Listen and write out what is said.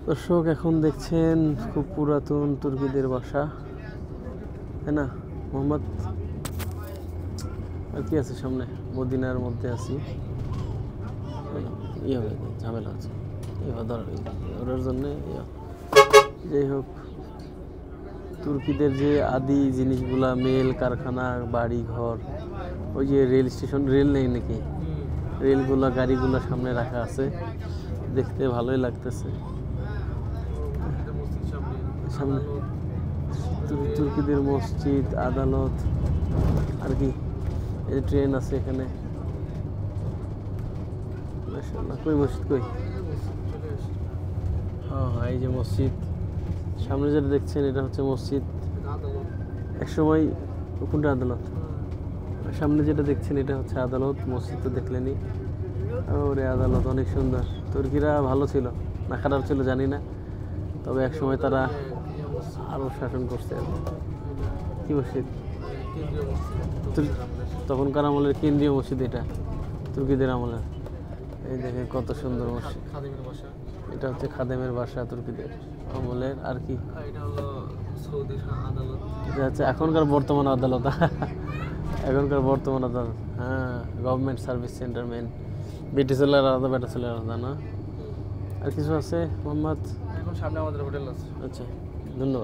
দর্শক এখন দেখছেন খুব পুরাতন তুর্কিদের বাসা, তাই না? মোহাম্মদ আর কি আছে সামনে? মদিনার মধ্যে আছি, ইয়ে হবে ঝামেলা আছে ওটার জন্যে। যাই হোক, তুর্কিদের যে আদি জিনিসগুলা, মেল কারখানা, বাড়ি ঘর, ওই যে রেল স্টেশন, রেল নেই নাকি, রেলগুলা গাড়িগুলা সামনে রাখা আছে, দেখতে ভালোই লাগতেছে। সামনে তুর্কিদের মসজিদ, আদালত, আর কি এই ট্রেন আছে এখানে। মাশাআল্লাহ, কই মসজিদ কই? হ্যাঁ হ্যাঁ, এই যে মসজিদ সামনে যেটা দেখছেন এটা হচ্ছে মসজিদ। একসময় কোনটা আদালত? সামনে যেটা দেখছেন এটা হচ্ছে আদালত। মসজিদ তো দেখলেনি। ওরে আদালত অনেক সুন্দর। তুর্কিরা ভালো ছিল না খারাপ ছিল জানি না, তবে একসময় তারা আরও শাসন করছে। কি মসজিদ? তখনকার আমলের কেন্দ্রীয় মসজিদ এটা, তুর্কিদের আমলের। এই দেখেন কত সুন্দর মসজিদ। এটা হচ্ছে খাদেমের বাসা তুর্কিদের আমলের। আর কি এটা হচ্ছে এখনকার বর্তমান আদালত। এখনকার বর্তমান আদালত, হ্যাঁ, গভর্নমেন্ট সার্ভিস সেন্টার মেন। বিটি চলে আলাদা, বেটা চলে আলাদা না। আর কিছু আছে মোহাম্মদ? এখন সামনে আমাদের হোটেল আছে। আচ্ছা, ধন্যবাদ।